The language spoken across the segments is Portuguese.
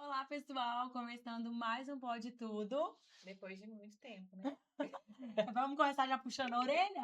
Olá, pessoal! Começando mais um Pode Tudo. Depois de muito tempo, né? Vamos começar já puxando a orelha?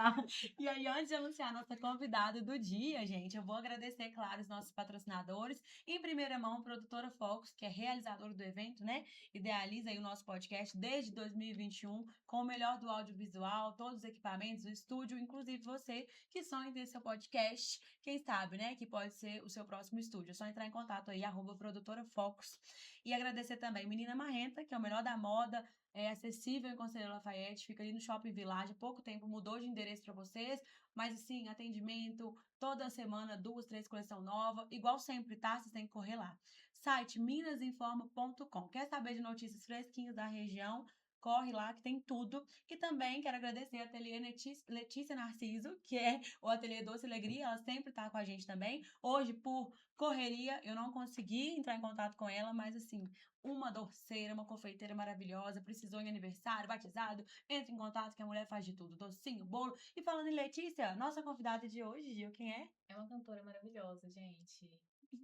E aí, antes de anunciar a nossa convidada do dia, gente, eu vou agradecer, claro, os nossos patrocinadores. Em primeira mão, Produtora Focus, que é realizadora do evento, né? Idealiza aí o nosso podcast desde 2021, com o melhor do audiovisual, todos os equipamentos, o estúdio, inclusive você que sonha em ter seu podcast, quem sabe, né? Que pode ser o seu próximo estúdio. É só entrar em contato aí, @Produtora Focus. E agradecer também Menina Marrenta, que é o melhor da moda, é acessível em Conselheiro Lafayette, fica ali no Shopping Village. Há pouco tempo mudou de endereço para vocês, mas assim, atendimento toda semana, 2, 3 coleção nova, igual sempre, tá? Vocês têm que correr lá. Site minasinforma.com. Quer saber de notícias fresquinhas da região? Corre lá que tem tudo. E também quero agradecer a ateliê Letícia Narciso, que é o ateliê Doce Alegria, ela sempre tá com a gente também. Hoje, por correria, eu não consegui entrar em contato com ela, mas assim, uma doceira, uma confeiteira maravilhosa, precisou em aniversário, batizado, entre em contato que a mulher faz de tudo, docinho, bolo. E falando em Letícia, nossa convidada de hoje, Gil, quem é? É uma cantora maravilhosa, gente.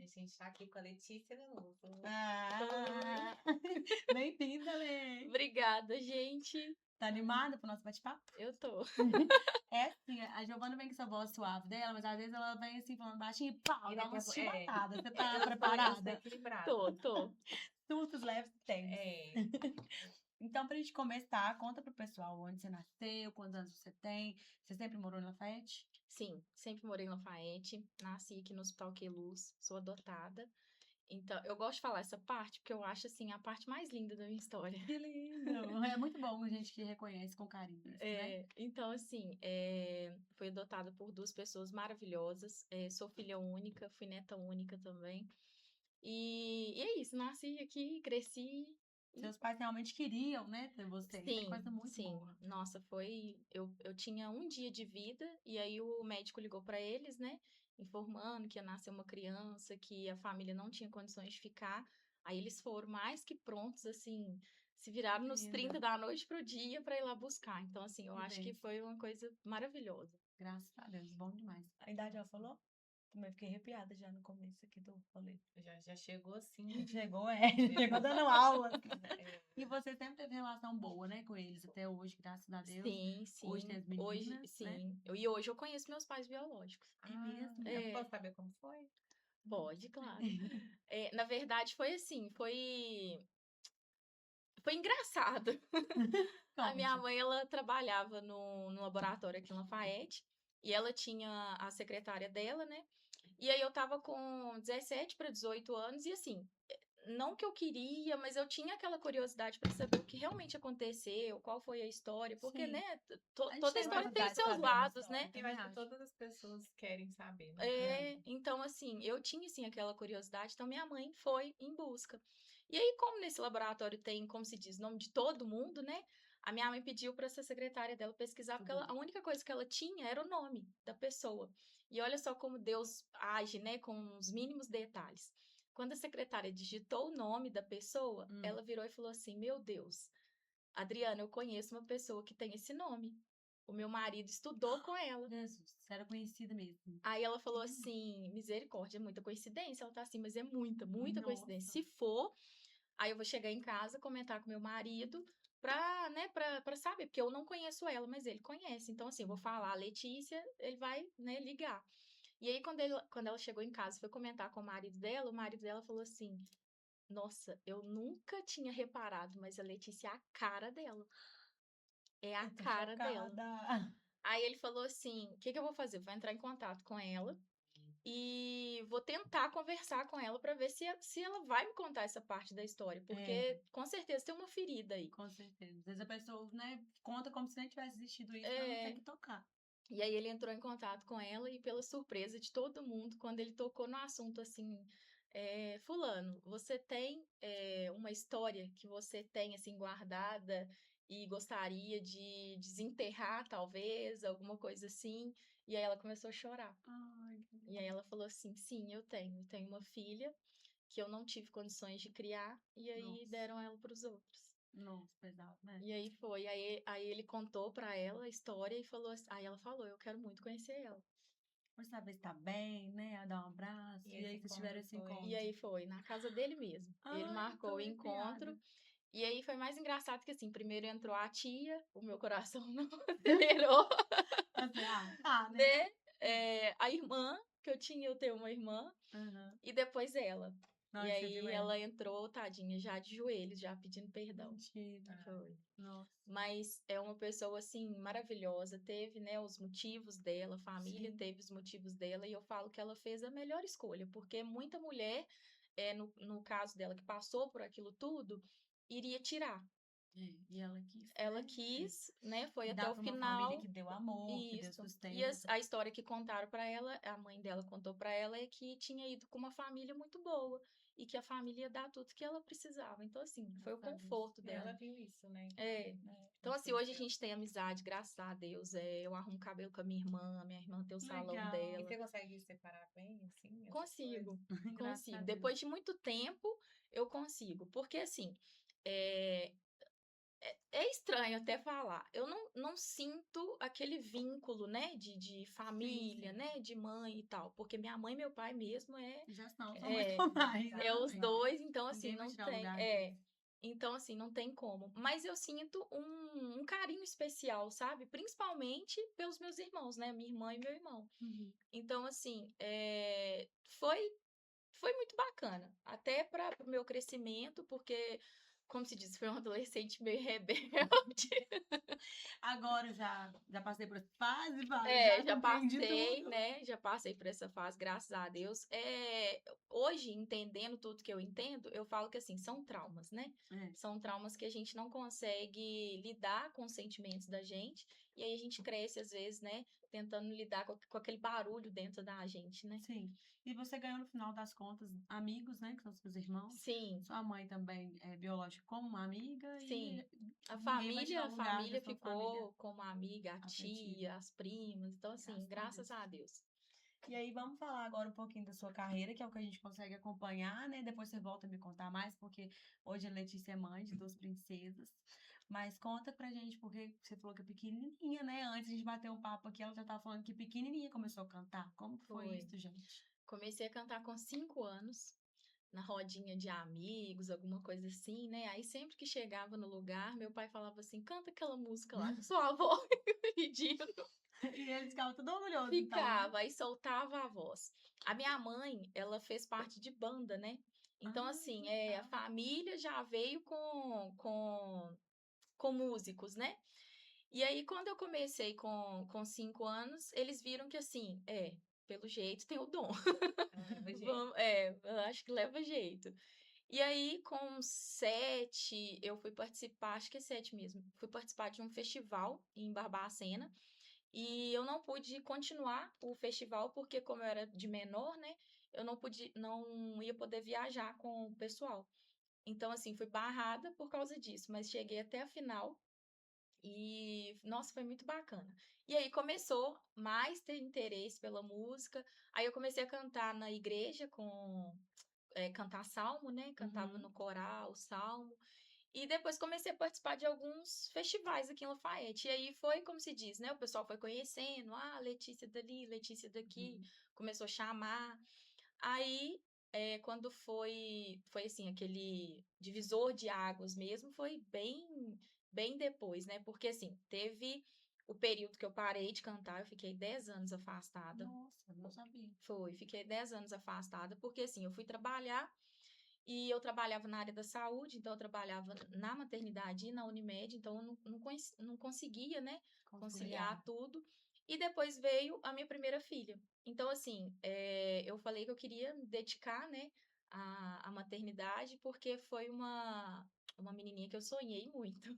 A gente tá aqui com a Letícia Veloso. Ah, bem-vinda, Lê! Obrigada, gente. Tá animada pro nosso bate-papo? Eu tô. É assim, a Giovana vem com essa voz suave dela, mas às vezes ela vem assim, falando baixinho e pau, dá uma chibatada. Você tá preparada? Equilibrada. Tô. Surtos leves tem. É. Então, pra gente começar, conta pro pessoal onde você nasceu, quantos anos você tem. Você sempre morou em Lafayette? Sim, sempre morei em Lafayette. Nasci aqui no Hospital Queluz. Sou adotada. Então, eu gosto de falar essa parte porque eu acho, assim, a parte mais linda da minha história. Que lindo! É muito bom a gente que reconhece com carinho isso, né? Então, assim, fui adotada por duas pessoas maravilhosas. Sou filha única, fui neta única também. E é isso, nasci aqui, cresci. Seus pais realmente queriam, né, ter você. Isso é coisa muito Sim. boa. Nossa, foi. Eu tinha um dia de vida e aí o médico ligou para eles, né? Informando que ia nascer uma criança, que a família não tinha condições de ficar. Aí eles foram mais que prontos, assim, se viraram nos Lindo. 30 da noite pro dia para ir lá buscar. Então, assim, eu Que acho que bênção. foi uma coisa maravilhosa. Graças a Deus, bom demais. A idade ela falou? Também fiquei arrepiada já no começo aqui do rolê. Já chegou assim. Chegou, chegou dando aula. É. E você sempre teve relação boa, né, com eles até hoje, graças a Deus. Sim. Hoje tem as meninas, Hoje, né? sim. E hoje eu conheço meus pais biológicos. É mesmo? Eu posso saber como foi? Pode, claro. Na verdade, foi assim, foi engraçado. A minha Conte. mãe, ela trabalhava no laboratório aqui em Lafayette, e ela tinha a secretária dela, né? E aí eu tava com 17 para 18 anos, e assim, não que eu queria, mas eu tinha aquela curiosidade para saber o que realmente aconteceu, qual foi a história, porque, Sim. né, A gente toda tem história tem curiosidade de seus saber a lados, história, né? Eu também acho que acho. todas as pessoas querem saber, né? Então, assim, eu tinha, assim, aquela curiosidade, então minha mãe foi em busca. E aí, como nesse laboratório tem, como se diz, nome de todo mundo, né? A minha mãe pediu para essa secretária dela pesquisar, porque a única coisa que ela tinha era o nome da pessoa. E olha só como Deus age, né, com os mínimos detalhes. Quando a secretária digitou o nome da pessoa, ela virou e falou assim: Meu Deus, Adriana, eu conheço uma pessoa que tem esse nome. O meu marido estudou com ela. Jesus, você era conhecida mesmo. Aí ela falou assim: misericórdia, é muita coincidência. Ela tá assim, mas é muita Nossa. coincidência. Se for, aí eu vou chegar em casa, comentar com meu marido pra, né, pra saber, porque eu não conheço ela, mas ele conhece. Então, assim, eu vou falar, Letícia, ele vai, né, ligar. E aí, quando ela chegou em casa e foi comentar com o marido dela falou assim: Nossa, eu nunca tinha reparado, mas a Letícia é a cara dela. É a Eu tô cara dela. chocada. Aí ele falou assim: O que eu vou fazer? Vou entrar em contato com ela e vou tentar conversar com ela para ver se ela vai me contar essa parte da história, porque com certeza tem uma ferida aí. Com certeza. Às vezes a pessoa, né, conta como se nem tivesse existido isso, mas não tem que tocar. E aí ele entrou em contato com ela e, pela surpresa de todo mundo, quando ele tocou no assunto assim, fulano, você tem uma história que você tem assim guardada e gostaria de desenterrar, talvez, alguma coisa assim? E aí ela começou a chorar. Ai, que E aí ela falou assim: Sim, eu tenho. Eu tenho uma filha que eu não tive condições de criar, e aí Nossa. deram ela para os outros. Nossa, pesado, né? E aí foi. Aí ele contou para ela a história e falou assim, aí ela falou: Eu quero muito conhecer ela. Por saber se tá bem, né? A dar um abraço. E E aí vocês tiveram esse encontro. E aí foi na casa dele mesmo. Ele Ai, marcou tô o encontro. arrepiada. E aí foi mais engraçado que assim, primeiro entrou a tia, o meu coração não acelerou, Assim, tá, né? né? A irmã, que eu tenho uma irmã, Aham. e depois ela. Não, E você viu aí ela? ela entrou, tadinha, já de joelhos, já pedindo perdão. Mentira. Foi. Nossa. Mas é uma pessoa, assim, maravilhosa. Teve, né, os motivos dela, a família Sim. teve os motivos dela, e eu falo que ela fez a melhor escolha, porque muita mulher, no caso dela, que passou por aquilo tudo, iria tirar. E ela quis, Ela né? quis, né, foi E até dar o pra uma família final. que deu amor, que deu Isso. E sustento. a história que contaram pra ela, a mãe dela contou pra ela, é que tinha ido com uma família muito boa e que a família ia dar tudo que ela precisava. Então, assim, foi o Graças a Deus. conforto E ela dela. viu isso, né? É. Então, assim, hoje a gente tem amizade, graças a Deus. Eu arrumo cabelo com a minha irmã tem o salão Legal. E dela. você consegue separar bem, assim, essas Consigo, coisas? Graças a consigo. Deus. Depois de muito tempo, eu consigo. Porque, assim, é, é estranho até falar. Eu não sinto aquele vínculo, né, de família, sim. né, de mãe e tal. Porque minha mãe e meu pai mesmo Já estão, são é, muito mais, é os exatamente. dois, então, assim, Ninguém vai não tirar o tem. lugar deles. Então, assim, não tem como. Mas eu sinto um carinho especial, sabe? Principalmente pelos meus irmãos, né? Minha irmã e meu irmão. Uhum. Então, assim, foi muito bacana. Até para o meu crescimento, porque, como se diz, foi um adolescente meio rebelde. Agora já passei por essa fase, já Já compreendi passei, tudo. né? Já passei por essa fase, graças a Deus. Hoje, entendendo tudo que eu entendo, eu falo que, assim, são traumas, né? É, São traumas que a gente não consegue lidar com os sentimentos da gente. E aí a gente cresce, às vezes, né? Tentando lidar com aquele barulho dentro da gente, né? sim. E você ganhou, no final das contas, amigos, né? Que são seus irmãos. Sim, Sua mãe também é biológica como uma amiga sim. e ninguém vai tirar A o lugar da família sua família ficou como amiga, a afetiva. tia, as primas. Então, assim, Graças a graças Deus. a Deus. E aí, vamos falar agora um pouquinho da sua carreira, que é o que a gente consegue acompanhar, né? Depois você volta a me contar mais, porque hoje a Letícia é mãe de duas princesas. Mas conta pra gente, porque você falou que é pequenininha, né? Antes de a gente bater um papo aqui, ela já tava falando que pequenininha começou a cantar. Como que foi Foi. isso, gente? Comecei a cantar com 5 anos, na rodinha de amigos, alguma coisa assim, né? Aí sempre que chegava no lugar, meu pai falava assim: canta aquela música lá com sua avó. Ridículo. E eles ficavam tudo orgulhosos, então, né? Ficava, aí soltava a voz. A minha mãe, ela fez parte de banda, né? Então, Ah, assim, a legal. família já veio com músicos, né? E aí, quando eu comecei com 5 anos, eles viram que, assim, pelo jeito tem o dom. Imagina. Eu acho que leva jeito. E aí, com 7, eu fui participar, acho que é 7 mesmo, fui participar de um festival em Barbacena. E eu não pude continuar o festival, porque como eu era de menor, né, eu não ia poder viajar com o pessoal. Então, assim, fui barrada por causa disso, mas cheguei até a final e, nossa, foi muito bacana. E aí começou mais ter interesse pela música. Aí eu comecei a cantar na igreja cantar salmo, né? Cantava Uhum. no coral, salmo. E depois comecei a participar de alguns festivais aqui em Lafayette. E aí foi, como se diz, né? O pessoal foi conhecendo, Letícia dali, Letícia daqui, Uhum. começou a chamar. Aí, quando foi assim, aquele divisor de águas mesmo, foi bem depois, né? Porque, assim, teve o período que eu parei de cantar, eu fiquei 10 anos afastada. Nossa, não sabia. Fiquei 10 anos afastada, porque, assim, eu fui trabalhar e eu trabalhava na área da saúde, então eu trabalhava na maternidade e na Unimed, então eu não conseguia, né, Conciliar. conciliar tudo. E depois veio a minha primeira filha. Então, assim, eu falei que eu queria me dedicar, né, à maternidade, porque foi uma menininha que eu sonhei muito.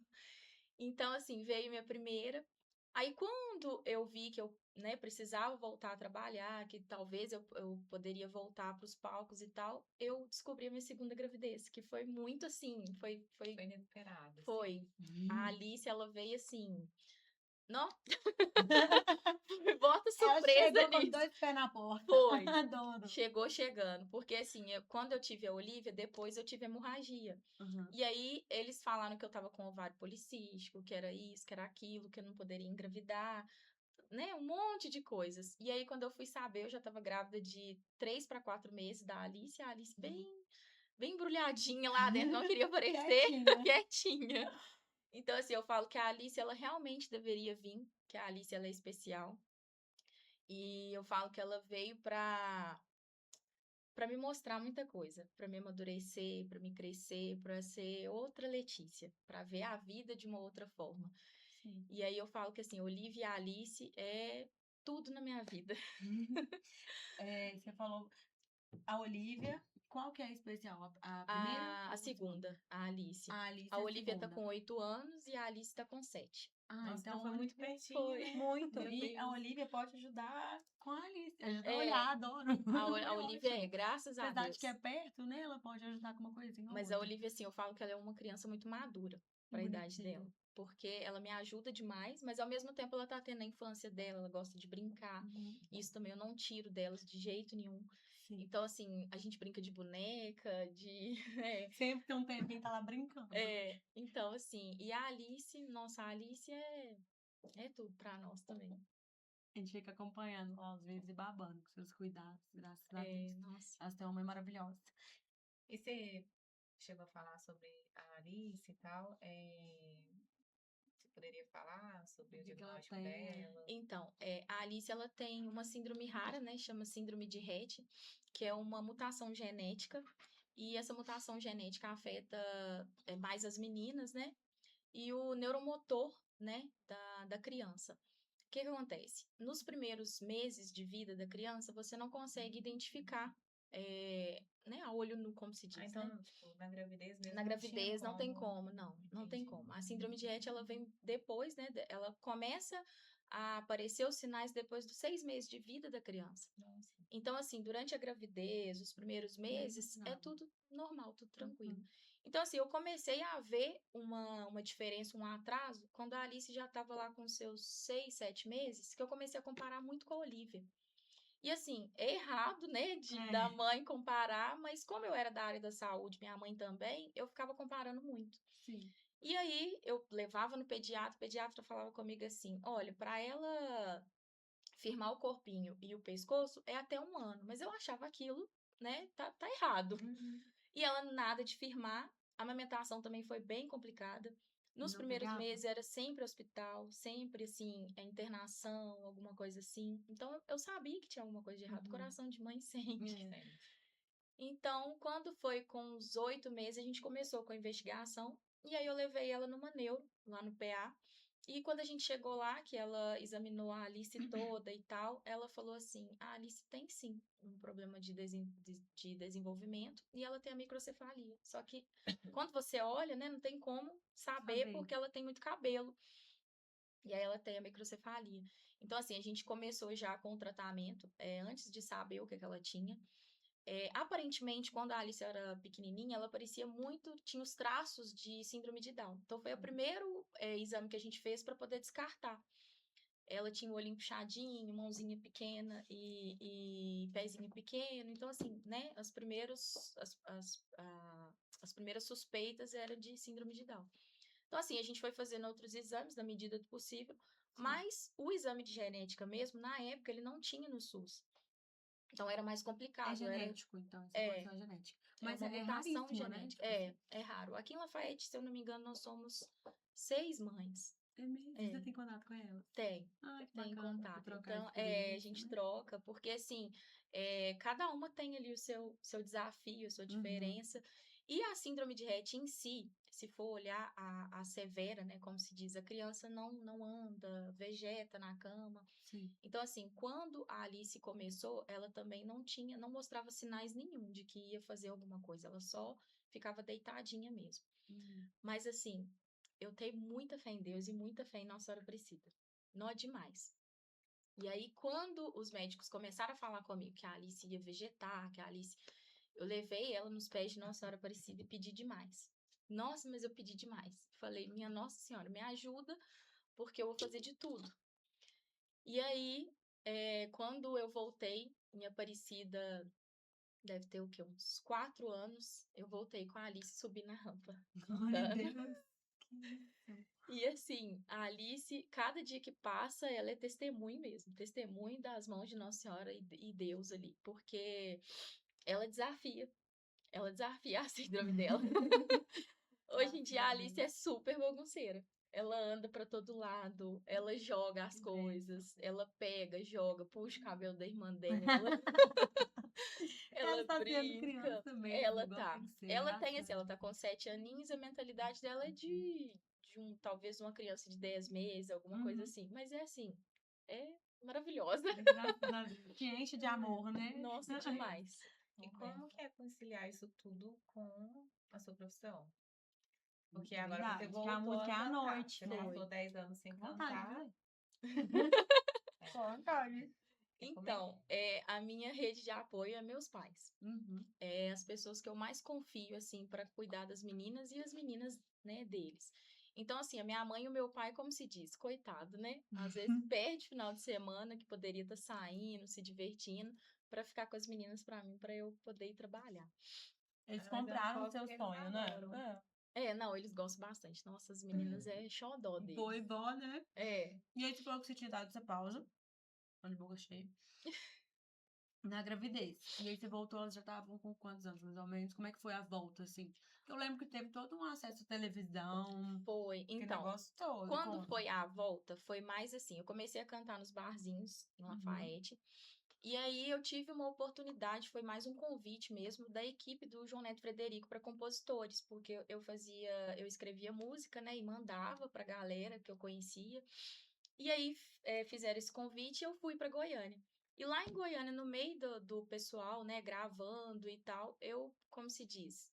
Então, assim, veio minha primeira. Aí, quando eu vi que eu, né, precisava voltar a trabalhar, que talvez eu poderia voltar para os palcos e tal, eu descobri a minha segunda gravidez, que foi muito assim, Foi inesperado, assim. foi. A Hum. Alice, ela veio assim, não, bota Ela surpresa chegou com nisso. 2 pés na porta. Foi. Adoro. Chegou chegando, porque assim, quando eu tive a Olivia, depois eu tive hemorragia. Uhum. E aí eles falaram que eu tava com ovário policístico, que era isso, que era aquilo, que eu não poderia engravidar. né, um monte de coisas. E aí, quando eu fui saber, eu já estava grávida de 3 para 4 meses da Alice, a Alice bem embrulhadinha lá dentro, não queria aparecer, Quietinha. quietinha. Então, assim, eu falo que a Alice, ela realmente deveria vir, que a Alice, ela é especial. E eu falo que ela veio para me mostrar muita coisa, para me amadurecer, para me crescer, para ser outra Letícia, para ver a vida de uma outra forma. Sim. E aí eu falo que assim, Olivia e a Alice é tudo na minha vida. Você falou a Olivia. Qual que é a especial? A primeira A ou a segunda? segunda, a Alice. A Alice A é a Olivia tá segunda. com 8 anos e a Alice tá com 7. Ah, Nossa, então então a foi muito Olivia pertinho, Foi. né? muito. Meu E a Deus. Olivia pode ajudar com a Alice. Ajuda a É, olhar, adoro. a É Olivia ótimo. graças a Apesar de Deus. que é perto, né? Ela pode ajudar com uma coisinha ou Mas a outra. Olivia, assim, eu falo que ela é uma criança muito madura para a idade Bonitinha. dela. Porque ela me ajuda demais, mas ao mesmo tempo ela tá tendo a infância dela, ela gosta de brincar. Uhum. Isso também eu não tiro delas de jeito nenhum. Sim. Então, assim, a gente brinca de boneca, de. Sempre tem um tempinho tá lá brincando. Então, assim, e a Alice, nossa, a Alice é tudo pra nós também. A gente fica acompanhando lá, às vezes, e babando com seus cuidados, graças a Deus. Nossa. Elas têm uma mãe maravilhosa. E você chegou a falar sobre a Alice e tal? Você poderia falar sobre o O que ela diagnóstico tem, dela? Então, a Alice, ela tem uma síndrome rara, né? Chama síndrome de Rett, que é uma mutação genética. E essa mutação genética afeta mais as meninas, né? E o neuromotor, né, da criança. O que acontece? Nos primeiros meses de vida da criança, você não consegue identificar, né, a olho nu, como se diz, Então, né? tipo, na gravidez mesmo Na não tinha gravidez não tem como. como, não tem Entendi. como. A síndrome de Rett, ela vem depois, né? Ela começa a aparecer os sinais depois dos 6 meses de vida da criança. Nossa. Então, assim, durante a gravidez, os primeiros meses, é nada. tudo normal, tudo tranquilo. Uhum. Então, assim, eu comecei a ver uma diferença, um atraso, quando a Alice já estava lá com seus 6, 7 meses, que eu comecei a comparar muito com a Olivia. E assim, é errado, né, da mãe comparar, mas como eu era da área da saúde, minha mãe também, eu ficava comparando muito. Sim. E aí eu levava no pediatra, o pediatra falava comigo assim: olha, para ela firmar o corpinho e o pescoço é até 1 ano, mas eu achava aquilo, né, tá errado. Uhum. E ela nada de firmar, a amamentação também foi bem complicada. Nos Não primeiros pegava? meses era sempre hospital, sempre assim, internação, alguma coisa assim. Então eu sabia que tinha alguma coisa de errado. Uhum. Coração de mãe sente. É. Sente. Então, quando foi com uns 8 meses, a gente começou com a investigação. E aí eu levei ela numa neuro, lá no PA. E quando a gente chegou lá, que ela examinou a Alice toda e tal, ela falou assim: a Alice tem sim um problema de desenvolvimento e ela tem a microcefalia. Só que quando você olha, né, não tem como saber porque ela tem muito cabelo. E aí ela tem a microcefalia. Então, assim, a gente começou já com o tratamento, antes de saber o que ela tinha. Aparentemente, quando a Alice era pequenininha, ela parecia muito, tinha os traços de síndrome de Down. Então, foi o primeiro exame que a gente fez para poder descartar. Ela tinha o olhinho puxadinho, mãozinha pequena e pezinho pequeno. Então, assim, né, as primeiras suspeitas eram de síndrome de Down. Então, assim, a gente foi fazendo outros exames na medida do possível, mas o exame de genética mesmo, na época, ele não tinha no SUS. Então, era mais É complicado. genético, então, essa É, condição é genética. é Mas uma é mutação raríssimo, né? genética. Tipo assim. É raro. Aqui em Lafayette, se eu não me engano, nós somos 6 mães. É mesmo? É, Você tem contato com ela? tem. Ai, que Tem bacana. Pra contato. trocar Então, a experiência, gente né? troca, porque assim, cada uma tem ali o seu desafio, a sua Uhum. diferença. E a síndrome de Rett em si, se for olhar a severa, né, como se diz, a criança não anda, vegeta na cama. Sim. Então, assim, quando a Alice começou, ela também não mostrava sinais nenhum de que ia fazer alguma coisa, ela só ficava deitadinha mesmo. Uhum. Mas, assim, eu tenho muita fé em Deus e muita fé em Nossa Senhora Aparecida. Não é demais. E aí, quando os médicos começaram a falar comigo que a Alice ia vegetar, que a Alice. Eu levei ela nos pés de Nossa Senhora Aparecida e pedi demais. Nossa, mas eu pedi demais. Falei, minha Nossa Senhora, me ajuda, porque eu vou fazer de tudo. E aí, quando eu voltei em Aparecida, deve ter o quê? Uns 4 anos, eu voltei com a Alice subir na rampa, Glória a andando. Deus. E assim, a Alice, cada dia que passa, ela é testemunho mesmo, testemunho das mãos de Nossa Senhora e Deus ali, porque ela desafia a síndrome dela. Hoje em dia a Alice é super bagunceira. Ela anda pra todo lado, ela joga as coisas, ela pega, joga, puxa o cabelo da irmã dela, Ela ela está sendo brinca, criança mesmo, ela igual tá. tem que ser, Ela tem assim, ela engraçado. tá com 7 aninhos, a mentalidade dela é de talvez uma criança de 10 meses, alguma coisa Uhum. assim. Mas é assim, é maravilhosa. Graças a Deus. Te enche de amor, né? Nossa, demais. E Vamos ver. como que é conciliar isso tudo com a sua profissão? Porque É agora você verdade, que a voltou música a é à cantar. noite, Você né? passou 10 anos sem Com vontade, cantar. viu? É, Com vontade. quer comer? Então, a minha rede de apoio é meus pais. Uhum. É as pessoas que eu mais confio, assim, para cuidar das meninas e as meninas, né, deles. Então, assim, a minha mãe e o meu pai, como se diz, coitado, né? Às vezes perde final de semana, que poderia estar saindo, se divertindo, para ficar com as meninas para mim, para eu poder ir trabalhar. Eles Ah, mas eu compraram o aposto seu que eles sonho, né? adoram. Não, eles gostam bastante. Nossa, as meninas é xodó Boa e deles. vó, né? É, E aí, você falou que você tinha dado essa pausa, de boca cheia, na gravidez. E aí, você voltou, elas já estavam com quantos anos, mais ou menos? Como é que foi a volta, assim? Eu lembro que teve todo um acesso à televisão, foi. que Então, negócio todo, quando conta. foi a volta, foi mais assim, eu comecei a cantar nos barzinhos em Uhum. Lafayette. E aí eu tive uma oportunidade, foi mais um convite mesmo da equipe do João Neto Frederico para compositores, porque eu escrevia música, né, e mandava pra galera que eu conhecia. E aí fizeram esse convite e eu fui para Goiânia. E lá em Goiânia, no meio do pessoal, né, gravando e tal, eu, como se diz,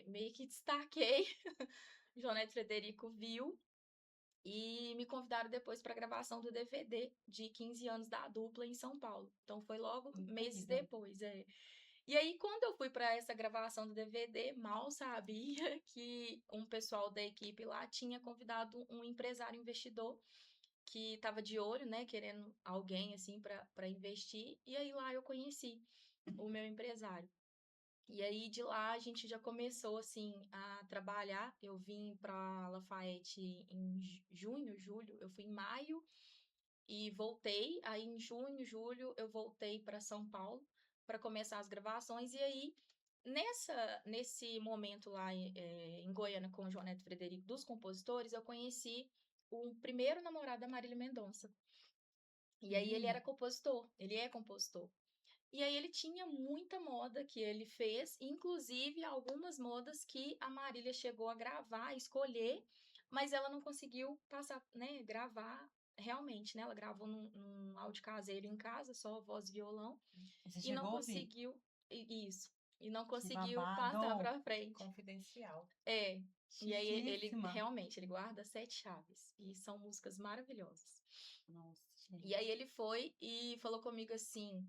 meio que destaquei. João Neto Frederico viu e me convidaram depois para a gravação do DVD de 15 anos da dupla em São Paulo. Então foi logo meses Incrível. depois. E aí, quando eu fui para essa gravação do DVD, mal sabia que um pessoal da equipe lá tinha convidado um empresário investidor que estava de olho, né, querendo alguém assim para investir. E aí lá eu conheci o meu empresário. E aí de lá a gente já começou assim a trabalhar. Eu vim para Lafayette em junho, julho. Eu fui em maio e voltei. Aí em junho, julho eu voltei para São Paulo para começar as gravações. E aí nesse momento lá em Goiânia com o João Neto Frederico dos compositores, eu conheci o primeiro namorado da Marília Mendonça. E aí ele era compositor, ele é compositor. E aí ele tinha muita moda que ele fez, inclusive algumas modas que a Marília chegou a gravar, escolher, mas ela não conseguiu passar, né, gravar realmente, né? Ela gravou num áudio caseiro em casa, só voz e violão, Você e não chegou a ouvir? conseguiu isso, e não Que conseguiu passar babado. para frente. Confidencial. É. E aí ele Chiquíssima. realmente ele guarda 7 chaves e são músicas maravilhosas. Nossa, E aí gente. ele foi e falou comigo assim: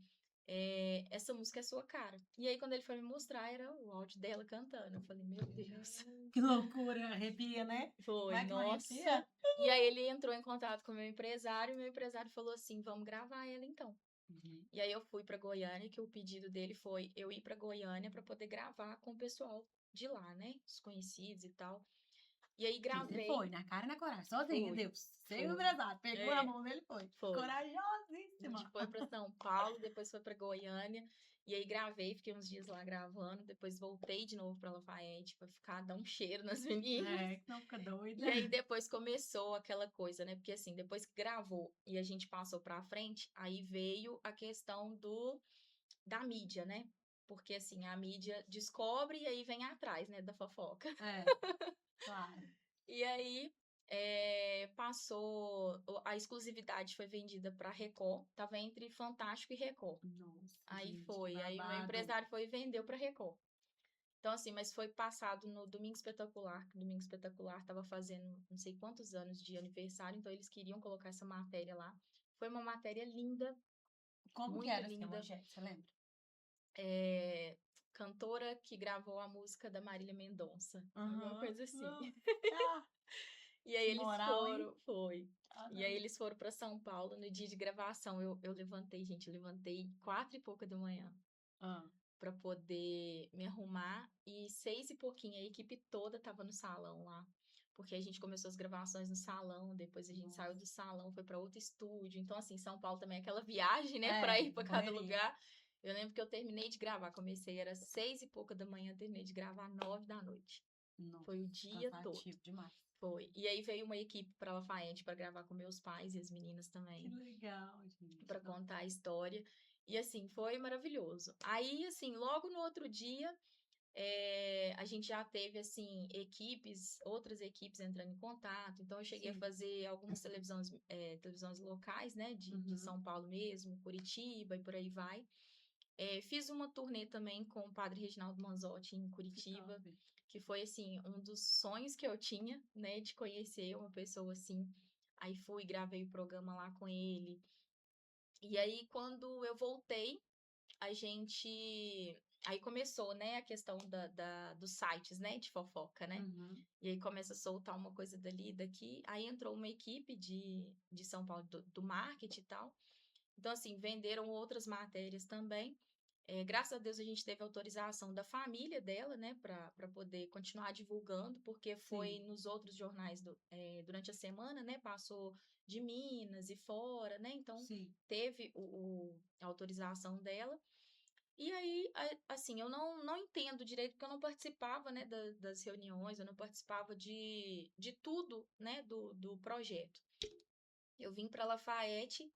essa música é sua cara. E aí, quando ele foi me mostrar, era o áudio dela cantando. Eu falei, meu Deus. Que loucura, arrepia, né? Como Foi, é que não nossa. arrepia? E aí ele entrou em contato com o meu empresário, e meu empresário falou assim: vamos gravar ela então. Uhum. E aí eu fui pra Goiânia, que o pedido dele foi eu ir pra Goiânia pra poder gravar com o pessoal de lá, né? Os conhecidos e tal. E aí E você gravei. foi, na cara e na coragem, sozinha, Fui, Deus. Sem o fui. empresário, pegou na É, mão dele e foi. foi. A gente Corajosíssima. foi para São Paulo, depois foi para Goiânia, e aí gravei, fiquei uns dias lá gravando, depois voltei de novo para Lafayette para ficar, dar um cheiro nas meninas. É, que não fica doida. E aí depois começou aquela coisa, né? Porque assim, depois que gravou e a gente passou para frente, aí veio a questão da mídia, né? Porque assim, a mídia descobre e aí vem atrás, né, da fofoca. É, claro. E aí passou, a exclusividade foi vendida para Record, tava entre Fantástico e Record. Nossa, Aí gente, que foi, aí o meu babado. empresário foi e vendeu para Record. Então assim, mas foi passado no Domingo Espetacular, que o Domingo Espetacular tava fazendo não sei quantos anos de aniversário, então eles queriam colocar essa matéria lá. Foi uma matéria linda, Como que muito era assim a linda. manchete, você lembra? Cantora que gravou a música da Marília Mendonça, alguma Aham. coisa assim. Ah, E aí que eles moral, hein? foram, foi. Ah, E aí não. eles foram para São Paulo no dia de gravação. Eu levantei, gente, eu levantei 4 e pouca da manhã Ah, para poder me arrumar e 6 e pouquinho a equipe toda tava no salão lá. porque a gente começou as gravações no salão, depois a gente Nossa. saiu do salão, foi para outro estúdio. Então, assim, São Paulo também é aquela viagem, né, para ir para cada correria. lugar. Eu lembro que eu terminei de gravar, comecei, era 6 e pouca da manhã, terminei de gravar 9 da noite. Nossa, Foi o dia todo. cansativo demais. Foi. E aí veio uma equipe para Lafayette para gravar com meus pais e as meninas Que também, legal, gente. para contar a história. E assim, foi maravilhoso. Aí, assim, logo no outro dia, a gente já teve, assim, outras equipes entrando em contato. Então, eu cheguei a Sim. fazer algumas televisões locais, né, de São Paulo mesmo, Curitiba e por aí vai. Fiz uma turnê também com o Padre Reginaldo Manzotti em Que Curitiba, top. que foi, assim, um dos sonhos que eu tinha, né, de conhecer uma pessoa assim. Aí fui, gravei o programa lá com ele. E aí, quando eu voltei, a gente. Aí começou, né, a questão dos sites, né, de fofoca, né? Uhum. E aí começa a soltar uma coisa dali, daqui. Aí entrou uma equipe de São Paulo, do marketing e tal. Então, assim, venderam outras matérias também. Graças a Deus a gente teve autorização da família dela, né, para poder continuar divulgando, porque foi Sim. nos outros jornais durante a semana, né, passou de Minas e fora, né, então Sim. teve a autorização dela. E aí, assim, eu não entendo direito, porque eu não participava, né, das reuniões, eu não participava de tudo, né, do projeto. Eu vim para Lafayette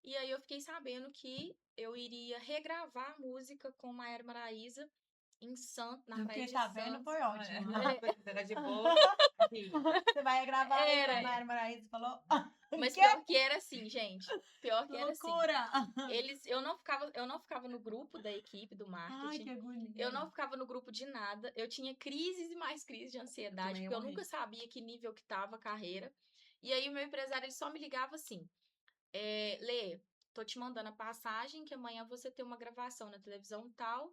e aí eu fiquei sabendo que eu iria regravar a música com Maiara Maraíza na Eu praia fiquei de sabendo, Santos. foi ótimo. Era de boa. Assim, Você vai gravar aí, Era. a Mayara Maraíza falou. Mas Que pior que era assim, gente. Pior que era assim. loucura! Eu não ficava no grupo da equipe do Ai, marketing. que agonia. Eu não ficava no grupo de nada. Eu tinha crises e mais crises de ansiedade, também ia porque eu morrer. nunca sabia que nível que tava a carreira. E aí o meu empresário ele só me ligava assim: Lê, tô te mandando a passagem que amanhã você tem uma gravação na televisão tal,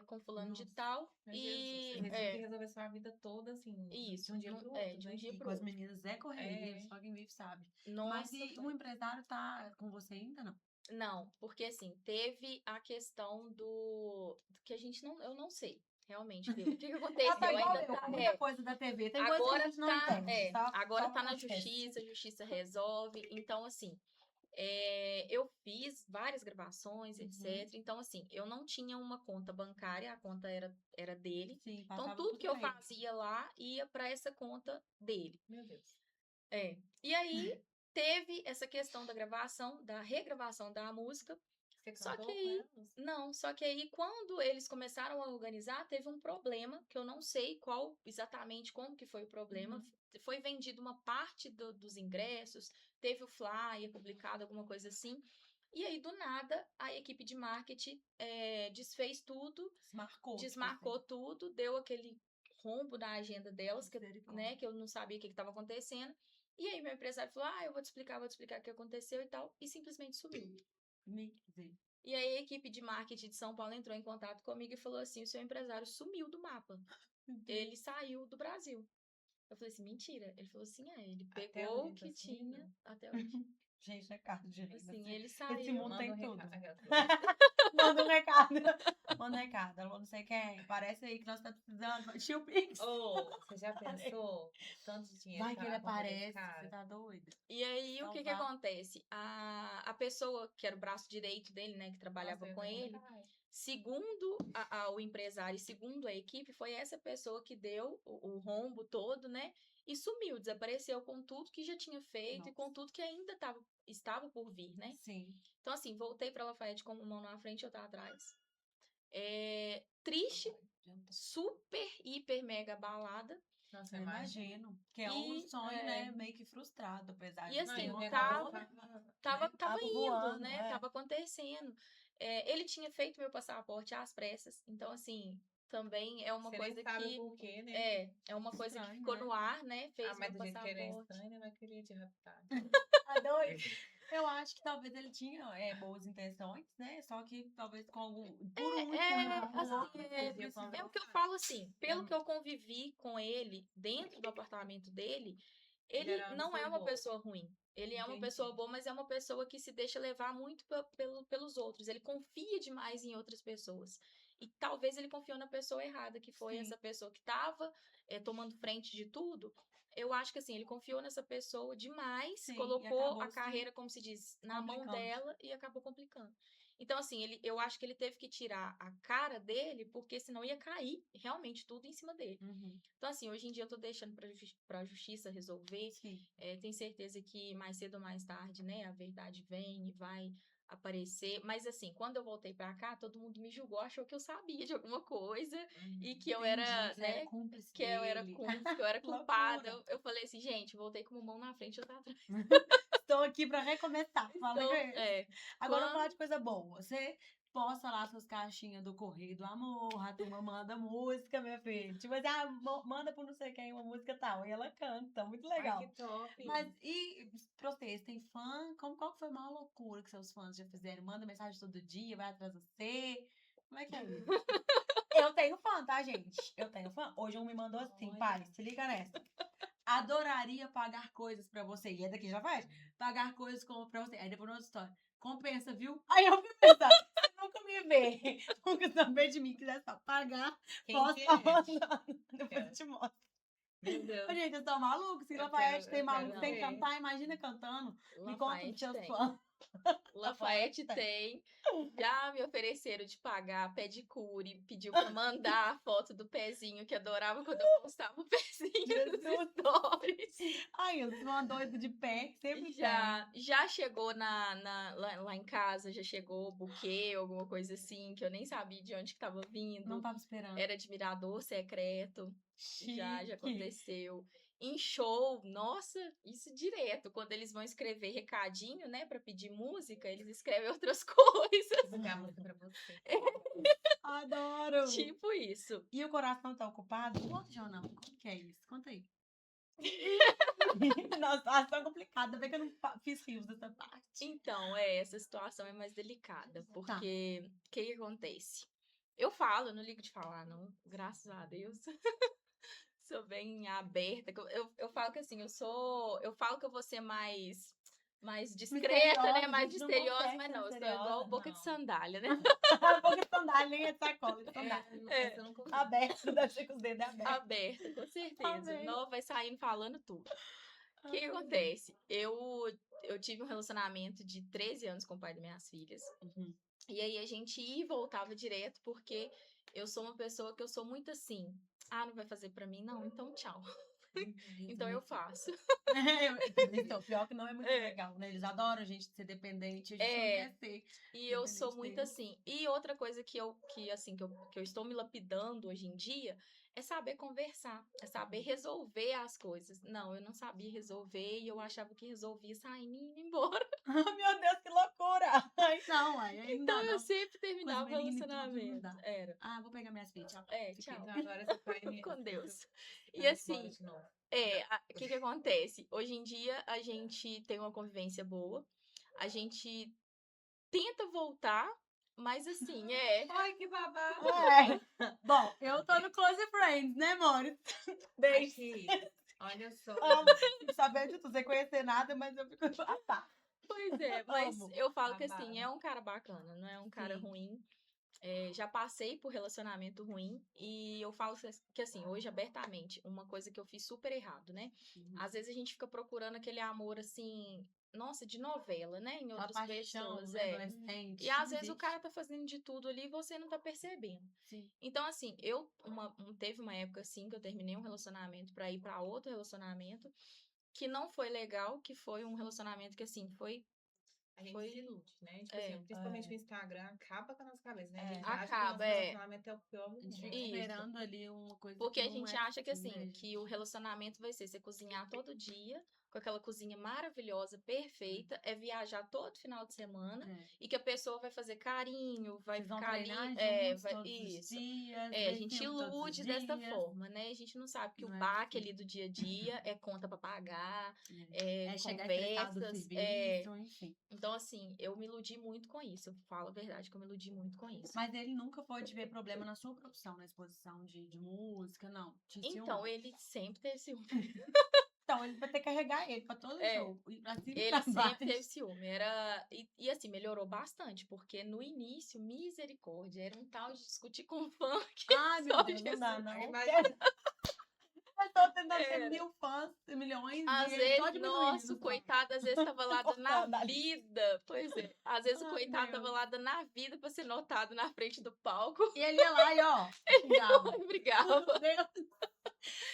com fulano de Nossa, tal. meu E Jesus, você tinha que resolver sua vida toda, assim, de isso, um dia pro outro, de um né? dia E pro com as outro. meninas é correria, É. só quem vive sabe. Mas Nossa, e o empresário tá com você ainda, não? não, porque assim, teve a questão do que a gente não, eu não sei, realmente, viu? O que Ela aconteceu? tá igual Ainda eu, tá, com muita coisa da TV. Tem coisa que a agora gente não tá, entende. agora Só tá na acontece. justiça, a justiça resolve. Então, assim, eu fiz várias gravações, etc. Então, assim, eu não tinha uma conta bancária, a conta era dele. Sim, Então, passava tudo tudo que eu pra ele. fazia lá ia para essa conta dele. Meu Deus. E aí teve essa questão da gravação, da regravação da música. Você Só que cantou com aí, elas? não, só que aí quando eles começaram a organizar, teve um problema, que eu não sei qual exatamente como que foi o problema. Foi vendido uma parte dos ingressos, teve o flyer publicado, alguma coisa assim. E aí, do nada, a equipe de marketing desfez tudo, desmarcou tudo, deu aquele rombo na agenda delas, que eu não sabia o que estava acontecendo. E aí, meu empresário falou: eu vou te explicar o que aconteceu e tal, e simplesmente sumiu. E aí a equipe de marketing de São Paulo entrou em contato comigo e falou assim: o seu empresário sumiu do mapa. Ele saiu do Brasil. Eu falei assim, mentira. Ele falou assim, ele Até pegou hoje o ele tá que sumindo? tinha até hoje. Gente, recado de Assim, ele Esse saiu. mundo Manda tem um tudo. recado. Manda um recado. Manda um recado. Alô, não sei quem. Parece aí que nós estamos precisando. Tio Pix. Você já pensou tanto de dinheiro Vai tá que ele na conta desse aparece. cara? Você tá doida? E aí, o que Salvar. acontece? A pessoa que era o braço direito dele, né, que trabalhava Nossa, eu com ia ter ele, muita raiva. segundo o empresário e segundo a equipe, foi essa pessoa que deu o rombo todo, né? E sumiu, desapareceu com tudo que já tinha feito e com tudo que ainda estava por vir, né? Sim. Então, assim, voltei para Lafayette com uma mão na frente e outra atrás. Triste, super, hiper, mega abalada. Nossa, Eu eu imagino. imagino. Que é um sonho, né? Meio que frustrado, apesar E de assim, Não, e o ter negócio tava indo, voando, né? Tava acontecendo. Ele tinha feito meu passaporte às pressas. Então, assim, também é uma Você coisa nem sabe que. por quê, né? É uma coisa que Estranho, ficou né? no ar, né? Fez Mas meu do jeito que ele é passaporte. estranho, ele vai querer te raptar. Tá doido? Eu acho que talvez ele tinha boas intenções, né? Só que talvez com algum. Por um e por Assim, outro, podia ele conversar. é o que eu falo assim, pelo que eu convivi com ele dentro do apartamento dele, Ele ele era uma não é pessoa uma boa. pessoa ruim. Ele é uma Entendi. pessoa boa, mas é uma pessoa que se deixa levar muito pelos outros. Ele confia demais em outras pessoas. E talvez ele confiou na pessoa errada, que foi Sim. essa pessoa que estava tomando frente de tudo. eu acho que assim, ele confiou nessa pessoa demais, Sim, e colocou acabou a se carreira, como se diz, na mão complicando. dela e acabou complicando. Então, assim, eu acho que ele teve que tirar a cara dele, porque senão ia cair realmente tudo em cima dele. Uhum. Então, assim, hoje em dia eu tô deixando pra justiça resolver. Sim. Tenho certeza que mais cedo ou mais tarde, né, a verdade vem e vai aparecer. Mas, assim, quando eu voltei pra cá, todo mundo me julgou, achou que eu sabia de alguma coisa e que eu Entendi, era, você era né, cúmplice que eu era dele. cúmplice, que eu era Que culpada. loucura. Eu falei assim, gente, voltei com uma mão na frente e outra atrás. Estou aqui pra recomeçar. Fala com Então, eles. Agora vamos falar quando de coisa boa. Você posta lá suas caixinhas do Correio do Amor, a turma manda música, minha filha. Tipo assim, manda pro não sei quem uma música tal. E ela canta, muito Ai, que legal. top. Mas e pra vocês, tem fã? Qual que foi a maior loucura que seus fãs já fizeram? Manda mensagem todo dia, vai atrás de você? Como é que é isso? Eu tenho fã, tá, gente? Eu tenho fã. Hoje um me mandou assim, Olha. pai, se liga nessa. Adoraria pagar coisas pra você. E é daqui já faz? Pagar coisas como pra você. Aí depois outra história. Compensa, viu? Aí eu fui pensar, você nunca me vê, nunca saber de mim, quiser só pagar, Quem posso que estar é? mandando. Depois eu Quero. te mostro. Meu Deus. Ô, gente, eu tô maluco. Se Eu Lafayette quero, tem eu quero maluco, tem que Não. ver. cantar, imagina cantando. Me conta dos Lafayette seus tem. fãs. Lafayette tem. Já me ofereceram de pagar pedicure, pediu pra mandar a foto do pezinho, que adorava quando eu postava o pezinho nos Jesus. stories. Ai, eu sou uma doida de pé, sempre tem. Já chegou lá em casa, já chegou buquê, alguma coisa assim, que eu nem sabia de onde que tava Não vindo. tava esperando. Era admirador secreto. Já Chique. aconteceu. Em show, nossa, isso direto. Quando eles vão escrever recadinho, né, pra pedir música, eles escrevem outras coisas. Vou tocar a música pra você. Adoro. Tipo isso. E o coração tá ocupado? Conta ou não? Como que é isso? Conta aí. Nossa, situação complicada. Ainda bem que eu não fiz rios dessa parte. Então, essa situação é mais delicada, Tá. porque o que acontece? Eu falo, eu não ligo de falar, não, graças a Deus. Sou bem aberta. Eu falo que assim, eu falo que eu vou ser mais discreta, né? Misteriosa, a Mais gente não misteriosa, consegue mas ser não, eu sou igual misteriosa. boca de Não. sandália, né? Boca de sandália, nem é de sacola, de sandália. Essa eu não consigo. Aberto, deve ser com os dedos abertos. Aberta, com certeza. Amei. Não vai saindo falando tudo. O que acontece? Eu tive um relacionamento de 13 anos com o pai das minhas filhas. Uhum. E aí a gente ia e voltava direto, porque eu sou uma pessoa que eu sou muito assim. Ah, não vai fazer pra mim? Não, então tchau. Então eu faço. Então, pior que não é muito legal, né? Eles adoram a gente ser dependente, a gente não quer ser. E eu sou dependente muito deles. assim. E outra coisa que eu estou me lapidando hoje em dia é saber conversar, é saber resolver as coisas. Não, eu não sabia resolver e eu achava que resolvia saindo e indo embora. Ah, meu Deus, que loucura! Aí não, aí não Então dá, eu não. sempre Com as terminava o meninas e tudo, não relacionamento. dá. Era. Ah, vou pegar minhas filhas, tchau. Fiquei. Tchau. Então agora você vai me. Com Deus. Você E vai embora assim, de novo. o que acontece? Hoje em dia a gente tem uma convivência boa. A gente tenta voltar, mas assim, Ai, que babado. É. Bom, eu tô no Close Friends, né, amores? Ai, Desde que... Olha só. amo saber de tudo, sem conhecer nada, mas eu fico. Ah, tá. Pois é, mas Amo. eu falo que assim, Babado. é um cara bacana, não é um cara Sim. ruim. Já passei por relacionamento ruim e eu falo que assim, hoje abertamente, uma coisa que eu fiz super errado, né? Às vezes a gente fica procurando aquele amor assim, nossa, de novela, né? Em Uma outras paixão, pessoas, né, adolescente. E às não vezes o existe. cara tá fazendo de tudo ali e você não tá percebendo. Sim. Então, assim, teve uma época assim que eu terminei um relacionamento pra ir pra outro relacionamento que não foi legal, que foi um relacionamento que assim, A gente Foi- se ilude, né? Tipo assim, principalmente o Instagram acaba com a nossa cabeça, né? A gente acha que o acaba, nosso relacionamento é o pior do A gente mundo. fica Isso. esperando ali uma coisa Porque que a não gente é acha que assim, assim, né, que o relacionamento vai ser você cozinhar todo dia, com aquela cozinha maravilhosa, perfeita, é viajar todo final de semana É. e que a pessoa vai fazer carinho, vai Vocês vão ficar ali, treinar juntos todos os isso. dias, A ver gente filme todos os ilude dessa dias. forma, né? A gente não sabe que Não o é baque assim. ali do dia a dia é conta pra pagar, Chegar estressado do conversas, serviço, enfim. Então, assim, eu me iludi muito com isso. Eu falo a verdade que eu me iludi muito com isso. Mas ele nunca foi te ver problema na sua profissão, na exposição de música, não. Tinha Então, ciúme. ele sempre teve ciúme. Então, ele vai ter que carregar ele pra todo jogo. E pra cima e Ele pra sempre baixo. teve ciúme. E assim, melhorou bastante, porque no início, misericórdia, era um tal de discutir com funk. Ai, meu Só Deus, não Jesus. dá, não. Imagina. É tô tentando ter Era. 1000 fãs, milhões, Às e ele só vezes, diminuindo nossa, o só. coitado às vezes tava lá dando na Cortando ali. vida. Pois é. Às vezes o Ai, coitado tava Deus. lá dando na vida pra ser notado na frente do palco. E ele ia lá e, ó, xingava. Brigava. Deus.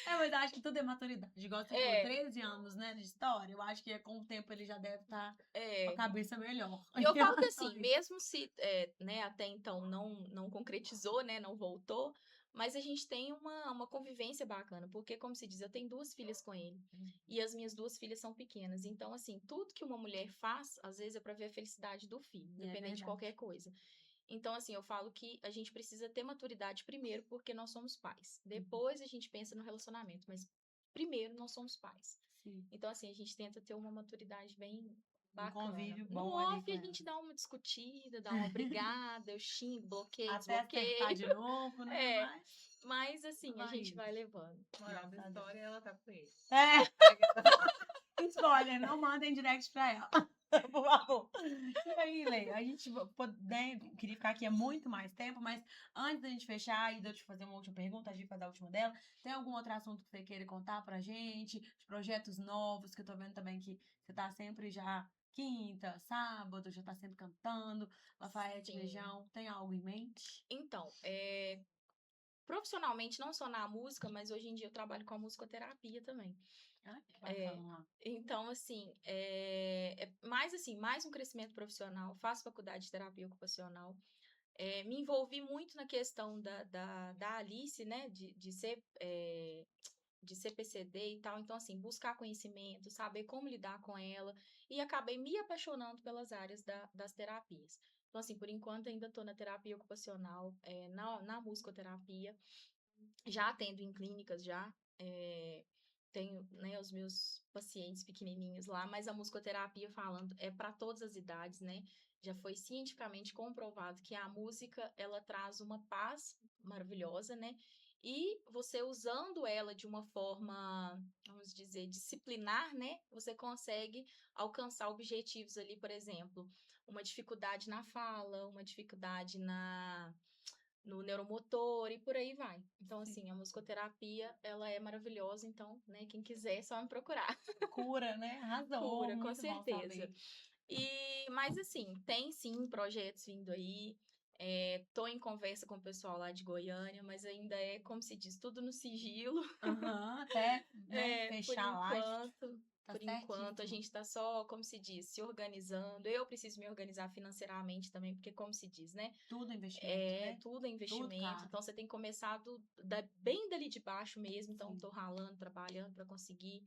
Mas eu acho que tudo é maturidade. Igual você falou, É, 13 anos, né, de história. Eu acho que com o tempo ele já deve estar com a é. cabeça melhor. E em eu falo que relação assim, a isso. mesmo se, né, até então não concretizou, né, não voltou, mas a gente tem uma convivência bacana, porque, como se diz, eu tenho 2 filhas com ele, e as minhas 2 filhas são pequenas, então, assim, tudo que uma mulher faz, às vezes é pra ver a felicidade do filho, E é independente de qualquer verdade. coisa. Então, assim, eu falo que a gente precisa ter maturidade primeiro, porque nós somos pais. Depois a gente pensa no relacionamento, mas primeiro nós somos pais. Sim. Então, assim, a gente tenta ter uma maturidade bem Um bacana. convívio No bom ali off, com a ela. gente dá uma discutida, dá uma brigada, eu xingo, bloqueio, Até acertar desbloqueio. de novo, né? É, mas assim, a Vai gente indo. vai levando. Moral da Graças a Deus. história, ela tá com ele. É, spoiler, não mandem direct pra ela. Por favor. E aí, Leia, a gente né, queria ficar aqui há muito mais tempo, mas antes da gente fechar e de eu te fazer uma última pergunta, a gente fazer a última dela, tem algum outro assunto que você queira contar pra gente? De projetos novos, que eu tô vendo também que você tá sempre já quinta, sábado, já tá sempre cantando. Lafayette Sim. Beijão, tem algo em mente? Então, profissionalmente, não só na música, mas hoje em dia eu trabalho com a musicoterapia também. Ah, que É, bacana. então, assim, mais um crescimento profissional. Faço faculdade de terapia ocupacional. Me envolvi muito na questão da Alice, né, de ser PCD e tal. Então, assim, buscar conhecimento, saber como lidar com ela. E acabei me apaixonando pelas áreas das terapias. Então, assim, por enquanto ainda estou na terapia ocupacional, na musicoterapia. Já atendo em clínicas, já. Tenho, né, os meus pacientes pequenininhos lá, mas a musicoterapia falando é para todas as idades, né? Já foi cientificamente comprovado que a música, ela traz uma paz maravilhosa, né? E você usando ela de uma forma, vamos dizer, disciplinar, né? Você consegue alcançar objetivos ali, por exemplo, uma dificuldade na fala, uma dificuldade no neuromotor e por aí vai. Então, assim, a musicoterapia, ela é maravilhosa, então, né, quem quiser é só me procurar. Cura, né? Arrasou, Cura, com muito bom certeza. saber. Mas assim, tem sim projetos vindo aí. Tô em conversa com o pessoal lá de Goiânia, mas ainda é, como se diz, tudo no sigilo. Aham, até, né, Por fechar lá, enquanto. tá Por enquanto, a certíssimo. gente está só, como se diz, se organizando. Eu preciso me organizar financeiramente também, porque, como se diz, né? Tudo é investimento, né? Tudo é Tudo investimento, caro. então você tem que começar bem dali de baixo mesmo, então Sim. tô ralando, trabalhando para conseguir.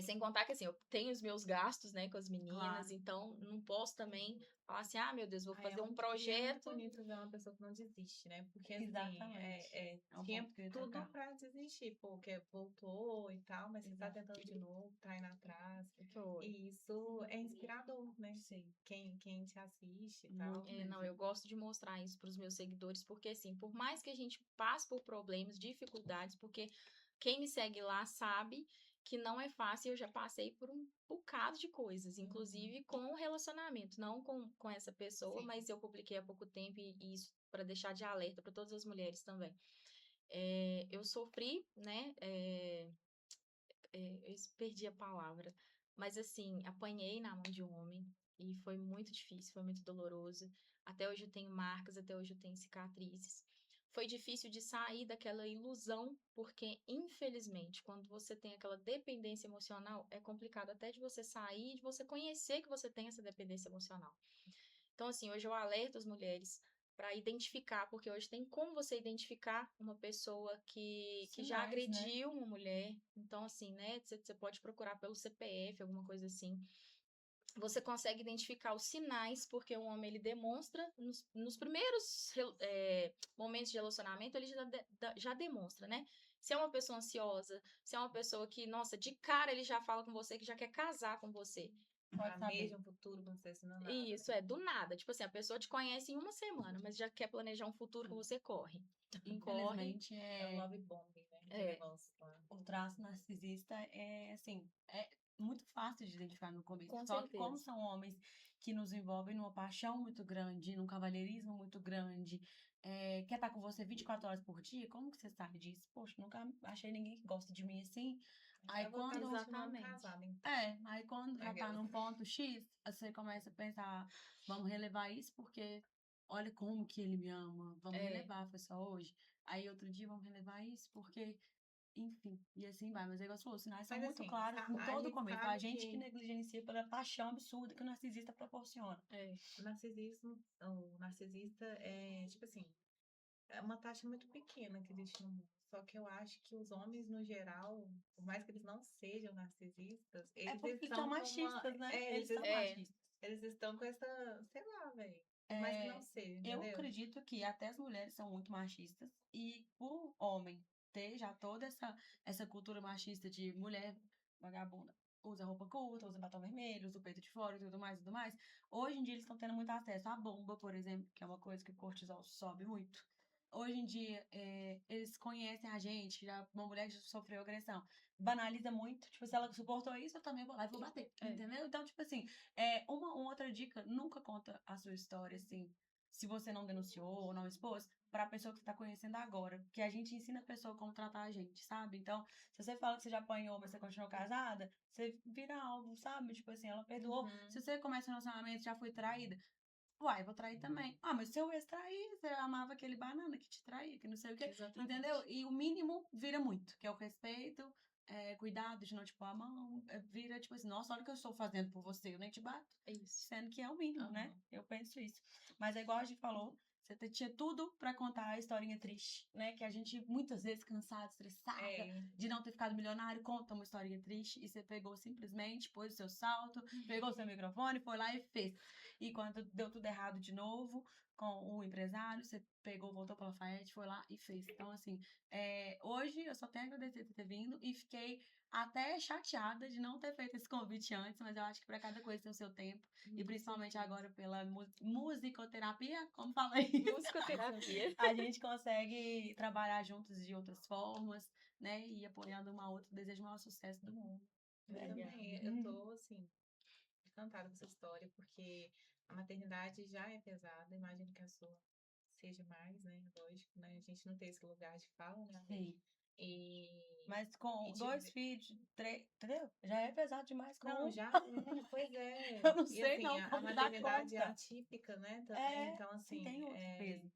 Sem contar que assim, eu tenho os meus gastos, né, com as meninas, Claro. então não posso também falar assim, ah, meu Deus, vou Aí fazer um e é muito projeto. bonito ver uma pessoa que não desiste, né? Porque assim, Exatamente. É um tinha ponto que eu ia tudo tocar. pra desistir, porque voltou e tal, mas você tá Exato. tentando de novo, tá indo atrás. Foi. E isso é inspirador, né? Sim, Quem te assiste e tal. muito Não, mesmo. eu gosto de mostrar isso para os meus seguidores, porque assim, por mais que a gente passe por problemas, dificuldades, porque quem me segue lá sabe que não é fácil, eu já passei por um bocado de coisas, inclusive com o relacionamento, não com essa pessoa, Sim. mas eu publiquei há pouco tempo e isso para deixar de alerta para todas as mulheres também. Eu sofri, né? Eu perdi a palavra, mas assim, apanhei na mão de um homem e foi muito difícil, foi muito doloroso. Até hoje eu tenho marcas, até hoje eu tenho cicatrizes. Foi difícil de sair daquela ilusão, porque infelizmente, quando você tem aquela dependência emocional, é complicado até de você sair, de você conhecer que você tem essa dependência emocional. Então, assim, hoje eu alerto as mulheres para identificar, porque hoje tem como você identificar uma pessoa que já Sinais, né? agrediu uma mulher. Então, assim, né? Você pode procurar pelo CPF, alguma coisa assim. Você consegue identificar os sinais, porque o homem ele demonstra, nos primeiros momentos de relacionamento, ele já demonstra, né? Se é uma pessoa ansiosa, se é uma pessoa que, nossa, de cara ele já fala com você, que já quer casar com você. Pode saber. Planeja um futuro com você, senão nada. Isso, né? do nada. Tipo assim, a pessoa te conhece em uma semana, mas já quer planejar um futuro com você, corre. Corre. Infelizmente, É o love bombing, né? Que É, negócio lá. o traço narcisista é, assim, é muito fácil de identificar no começo. com Só que como certeza. são homens que nos envolvem numa paixão muito grande, num cavalheirismo muito grande, quer estar com você 24 horas por dia? Como que você sabe disso? Poxa, nunca achei ninguém que gosta de mim assim. Aí Eu vou estar quando. Exatamente. casada, então. Aí quando já tá Aquelas. num ponto X, você começa a pensar, vamos relevar isso porque olha como que ele me ama, vamos É. relevar, foi só hoje. Aí outro dia vamos relevar isso porque, enfim, e assim vai. Mas é igual você falou, os sinais são Mas muito assim, claros em a todo o gente começo. A sabe gente que que negligencia pela paixão absurda que o narcisista proporciona. É. o narcisista é, tipo assim, é uma taxa muito pequena que existe no mundo. Só que eu acho que os homens, no geral, por mais que eles não sejam narcisistas, É eles porque eles estão são com uma. machistas, né? É, Eles são É. machistas. eles estão com essa, sei lá, velho. Por mais que não seja, Eu entendeu? acredito que até as mulheres são muito machistas e por homem ter já toda essa cultura machista de mulher vagabunda, usa roupa curta, usa batom vermelho, usa o peito de fora e tudo mais, hoje em dia eles estão tendo muito acesso à bomba, por exemplo, que é uma coisa que o cortisol sobe muito. Hoje em dia, eles conhecem a gente, já, uma mulher que já sofreu agressão, banaliza muito, tipo, se ela suportou isso, eu também vou lá e vou bater, entendeu? Então, tipo assim, uma outra dica, nunca conta a sua história, assim, se você não denunciou ou não expôs, para a pessoa que você tá conhecendo agora. Porque a gente ensina a pessoa como tratar a gente, sabe? Então, se você fala que você já apanhou, mas você continuou casada, você vira alvo, sabe? Tipo assim, ela perdoou. Uhum. Se você começa um relacionamento e já foi traída, uai, vou trair também. Ah, mas seu ex trair, você amava aquele banana que te traía, que não sei o quê. Exatamente. Entendeu? E o mínimo vira muito, que é o respeito, cuidado de não te pôr a mão, vira tipo assim, nossa, olha o que eu estou fazendo por você, eu nem te bato. Isso. Sendo que é o mínimo, né? Aham. Eu penso isso. Mas é igual a gente falou, você tinha tudo pra contar a historinha triste, né? Que a gente, muitas vezes, cansada, estressada, É, de não ter ficado milionário, conta uma historinha triste e você pegou simplesmente, pôs o seu salto, pegou o seu microfone, foi lá e fez. E quando deu tudo errado de novo com o empresário, você pegou, voltou para Lafayette, foi lá e fez. Então, assim, hoje eu só tenho a agradecer por ter vindo e fiquei até chateada de não ter feito esse convite antes, mas eu acho que para cada coisa tem o seu tempo. E principalmente agora pela musicoterapia, como fala aí, Musicoterapia. a gente consegue trabalhar juntos de outras formas, né? E apoiando uma outra. Desejo o maior sucesso do mundo. eu Obrigada. também. Eu tô, assim, encantada com essa história, porque a maternidade já é pesada. Imagino que a sua seja mais, né? Lógico, né? A gente não tem esse lugar de fala, né? Sim. E, Mas com e te 2 ver- filhos, 3, entendeu? Já é pesado demais com Não, um. já é, pois é. Eu não E sei assim, não a como dar maternidade é conta. atípica, né, também. Então, Sim, assim, tem outro peso.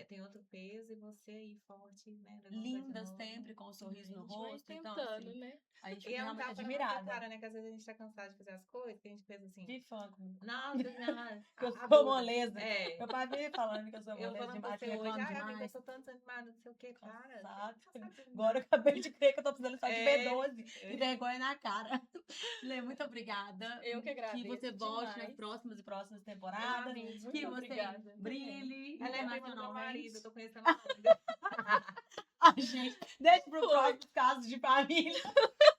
tem outro peso e você aí forte, né, levanta de Linda novo. sempre, com um sorriso A no gente vai rosto. Então, tentando, assim, né? a gente E fica é um realmente tapa na nossa admirada. cara, né, que às vezes a gente tá cansado de fazer as coisas, que a gente pensa assim, De fã comigo. nossa senhora, Que eu a sou Duda. moleza. É, Meu pai vive falando que eu sou eu moleza falando com demais, que você hoje, reclamo ai, amiga, eu demais. tô tão desanimada, não sei o que, cara. Cansado. Cansado de Agora eu nada. acabei de crer que eu tô precisando só de É, B12 e vergonha na cara. Lê, muito obrigada. Eu que Que você agradeço volte nas demais. próximas e próximas eu temporadas. amei, Muito Que você obrigada. brilhe Ela é prima do meu marido, internacionalmente. eu tô conhecendo a amiga. Ai, gente, deixa pro Foi. próximo caso de família.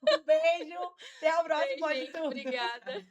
Um beijo. Até o próximo Beijo, Pode gente. Tudo. Obrigada.